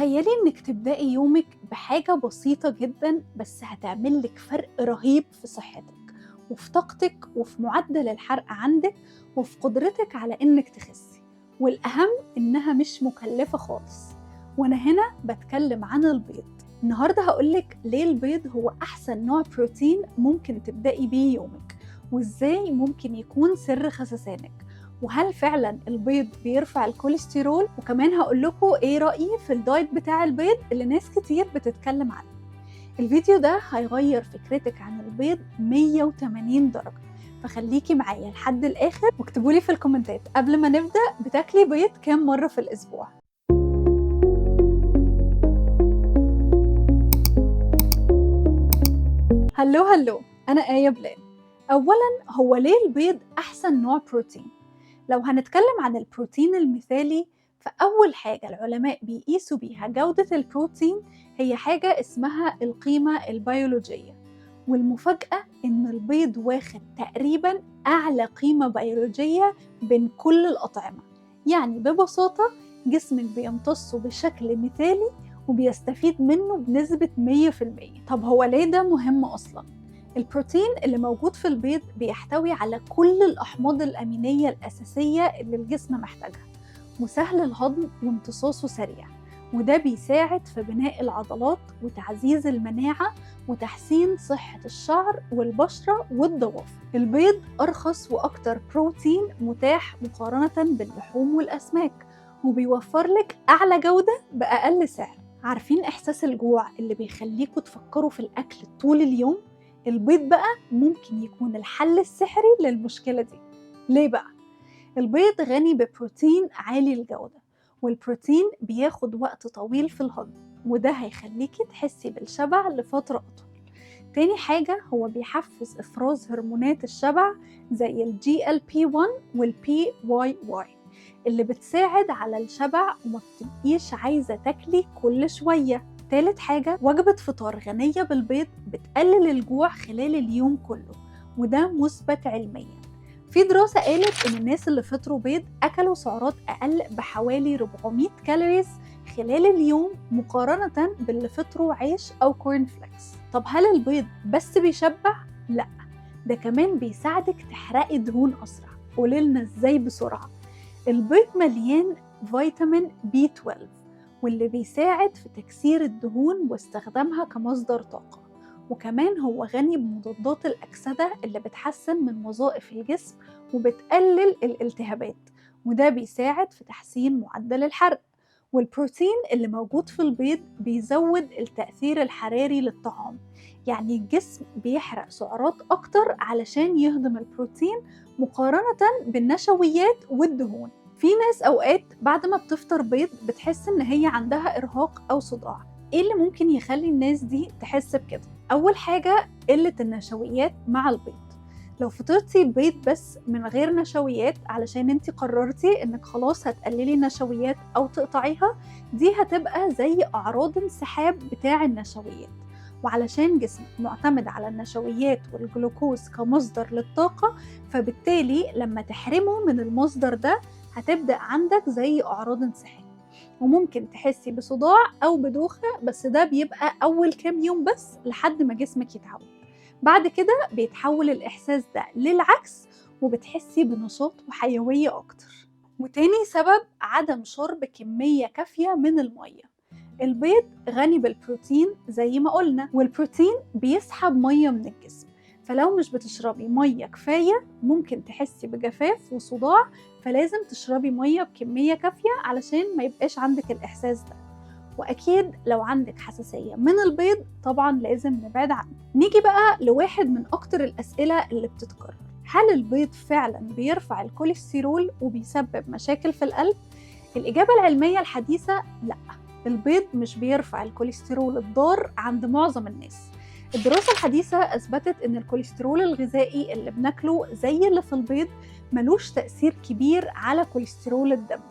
تخيلي إنك تبدأي يومك بحاجة بسيطة جدا بس هتعمل لك فرق رهيب في صحتك وفي طاقتك وفي معدل الحرق عندك وفي قدرتك على إنك تخسي، والأهم إنها مش مكلفة خالص. وأنا هنا بتكلم عن البيض. النهاردة هقولك ليه البيض هو أحسن نوع بروتين ممكن تبدأي بيه يومك، وإزاي ممكن يكون سر خسسانك، وهل فعلا البيض بيرفع الكوليسترول، وكمان هقول لكم ايه رأيي في الدايت بتاع البيض اللي ناس كتير بتتكلم عنه. الفيديو ده هيغير فكرتك عن البيض 180 درجة، فخليكي معايا لحد الآخر واكتبولي في الكومنتات قبل ما نبدأ بتاكلي بيض كام مرة في الأسبوع. هلو، أنا آية بلال. أولا، هو ليه البيض أحسن نوع بروتين؟ لو هنتكلم عن البروتين المثالي، فأول حاجة العلماء بيقيسوا بيها جودة البروتين هي حاجة اسمها القيمة البيولوجية، والمفاجأة إن البيض واخد تقريباً أعلى قيمة بيولوجية بين كل الأطعمة. يعني ببساطة جسمك بيمتصه بشكل مثالي وبيستفيد منه بنسبة 100%. طب هو ليه ده مهم أصلاً؟ البروتين اللي موجود في البيض بيحتوي على كل الأحماض الأمينية الأساسية اللي الجسم محتاجها، وسهل الهضم وامتصاصه سريع، وده بيساعد في بناء العضلات وتعزيز المناعة وتحسين صحة الشعر والبشرة والضوافر. البيض أرخص وأكتر بروتين متاح مقارنة باللحوم والأسماك، وبيوفر لك أعلى جودة بأقل سعر. عارفين إحساس الجوع اللي بيخليكوا تفكروا في الأكل طول اليوم؟ البيض بقى ممكن يكون الحل السحري للمشكلة دي. ليه بقى؟ البيض غني ببروتين عالي الجودة، والبروتين بياخد وقت طويل في الهضم، وده هيخليكي تحسي بالشبع لفترة أطول. تاني حاجة، هو بيحفز إفراز هرمونات الشبع زي ال GLP-1 وال PYY اللي بتساعد على الشبع وما بتبقيش عايزة تاكلي كل شوية. تالت حاجة، وجبة فطار غنية بالبيض بتقلل الجوع خلال اليوم كله، وده مثبت علميا. في دراسة قالت إن الناس اللي فطروا بيض أكلوا سعرات أقل بحوالي 400 كالوريز خلال اليوم مقارنة باللي فطروا عيش أو كورن فليكس. طب هل البيض بس بيشبع؟ لأ، ده كمان بيساعدك تحرقي دهون أسرع. قوليلنا إزاي بسرعة. البيض مليان فيتامين B12، واللي بيساعد في تكسير الدهون واستخدامها كمصدر طاقة، وكمان هو غني بمضادات الأكسدة اللي بتحسن من وظائف الجسم وبتقلل الالتهابات، وده بيساعد في تحسين معدل الحرق. والبروتين اللي موجود في البيض بيزود التأثير الحراري للطعام، يعني الجسم بيحرق سعرات أكتر علشان يهضم البروتين مقارنة بالنشويات والدهون. في ناس أوقات بعد ما بتفطر بيض بتحس إن هي عندها إرهاق أو صداع. إيه اللي ممكن يخلي الناس دي تحس بكده؟ أول حاجة، قلة النشويات مع البيض. لو فطرتي بيض بس من غير نشويات علشان انتي قررتي انك خلاص هتقللي النشويات او تقطعيها، دي هتبقى زي اعراض انسحاب بتاع النشويات، وعلشان جسمك معتمد على النشويات والجلوكوز كمصدر للطاقة، فبالتالي لما تحرمه من المصدر ده هتبدأ عندك زي اعراض انسحاب، وممكن تحسي بصداع أو بدوخة، بس ده بيبقى أول كام يوم بس لحد ما جسمك يتعود. بعد كده بيتحول الإحساس ده للعكس، وبتحسي بنشاط وحيوية أكتر. وتاني سبب، عدم شرب كمية كافية من المية. البيض غني بالبروتين زي ما قلنا، والبروتين بيسحب مية من الجسم، فلو مش بتشربي مية كفاية ممكن تحسي بجفاف وصداع، فلازم تشربي مية بكمية كافية علشان ما يبقاش عندك الإحساس ده. وأكيد لو عندك حساسية من البيض طبعا لازم نبعد عنه. نيجي بقى لواحد من أكتر الأسئلة اللي بتتكرر، هل البيض فعلا بيرفع الكوليسترول وبيسبب مشاكل في القلب؟ الإجابة العلمية الحديثة لأ، البيض مش بيرفع الكوليسترول الضار عند معظم الناس. الدراسة الحديثة أثبتت إن الكوليسترول الغذائي اللي بناكله زي اللي في البيض ملوش تأثير كبير على كوليسترول الدم.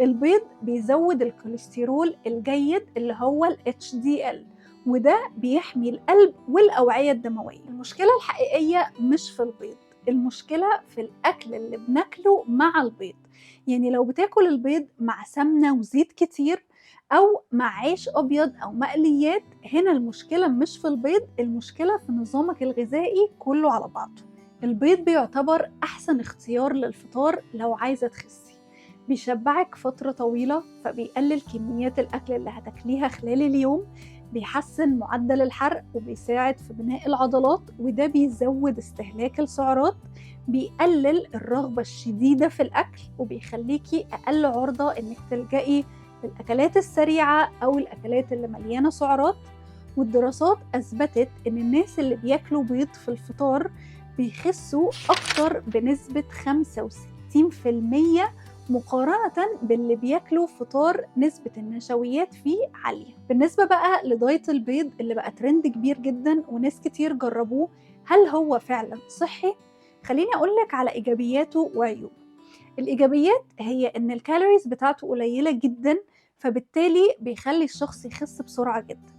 البيض بيزود الكوليسترول الجيد اللي هو ال HDL، وده بيحمي القلب والأوعية الدموية. المشكلة الحقيقية مش في البيض، المشكلة في الأكل اللي بناكله مع البيض. يعني لو بتاكل البيض مع سمنة وزيت كتير، أو مع عيش أبيض أو مقليات، هنا المشكلة مش في البيض، المشكلة في نظامك الغذائي كله على بعضه. البيض بيعتبر أحسن اختيار للفطار لو عايزة تخسي، بيشبعك فترة طويلة، فبيقلل كميات الأكل اللي هتاكليها خلال اليوم، بيحسن معدل الحرق وبيساعد في بناء العضلات، وده بيزود استهلاك السعرات، بيقلل الرغبة الشديدة في الأكل، وبيخليكي أقل عرضة إنك تلجئي للأكلات السريعة أو الأكلات اللي مليانة سعرات. والدراسات أثبتت إن الناس اللي بياكلوا بيض في الفطار بيخسوا أكتر بنسبة 65% مقارنة باللي بياكلوا فطار نسبة النشويات فيه عالية. بالنسبة بقى لدايت البيض اللي بقى ترند كبير جدا وناس كتير جربوه، هل هو فعلا صحي؟ خليني أقولك على إيجابياته وعيوبه. الإيجابيات هي إن الكالوريز بتاعته قليلة جدا، فبالتالي بيخلي الشخص يخس بسرعة جدا.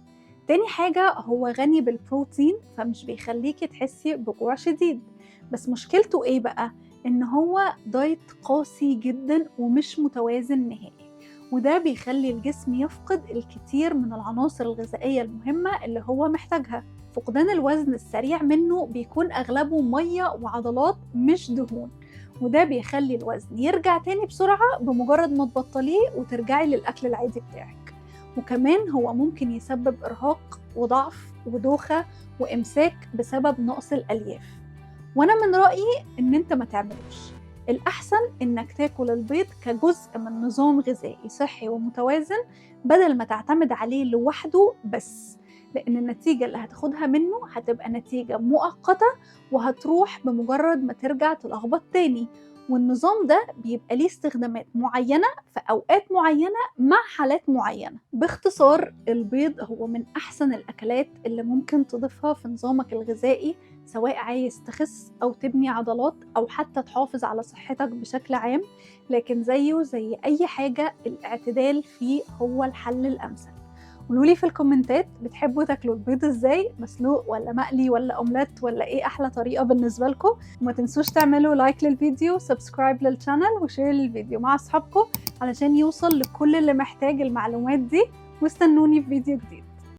تاني حاجة هو غني بالبروتين، فمش بيخليكي تحسي بجوع شديد. بس مشكلته إيه بقى؟ إن هو دايت قاسي جدا ومش متوازن نهائي، وده بيخلي الجسم يفقد الكثير من العناصر الغذائية المهمة اللي هو محتاجها. فقدان الوزن السريع منه بيكون أغلبه مية وعضلات مش دهون، وده بيخلي الوزن يرجع تاني بسرعة بمجرد ما تبطليه وترجعي للأكل العادي بتاعك. وكمان هو ممكن يسبب إرهاق وضعف ودوخة وإمساك بسبب نقص الألياف، وأنا من رأيي إن أنت ما تعملوش. الأحسن إنك تاكل البيض كجزء من نظام غذائي صحي ومتوازن، بدل ما تعتمد عليه لوحده بس، لأن النتيجة اللي هتاخدها منه هتبقى نتيجة مؤقتة وهتروح بمجرد ما ترجع تلخبط تاني. والنظام ده بيبقى ليه استخدامات معينة في أوقات معينة مع حالات معينة. باختصار، البيض هو من أحسن الأكلات اللي ممكن تضيفها في نظامك الغذائي، سواء عايز تخس أو تبني عضلات أو حتى تحافظ على صحتك بشكل عام. لكن زيه زي أي حاجة، الاعتدال فيه هو الحل الأمثل. قولولي في الكومنتات بتحبوا تاكلوا البيض ازاي، مسلوق ولا مقلي ولا اومليت، ولا ايه احلى طريقة بالنسبة لكم. وما تنسوش تعملوا لايك للفيديو، سبسكرايب للشانل، وشير للفيديو مع اصحابكم علشان يوصل لكل اللي محتاج المعلومات دي. واستنوني في فيديو جديد.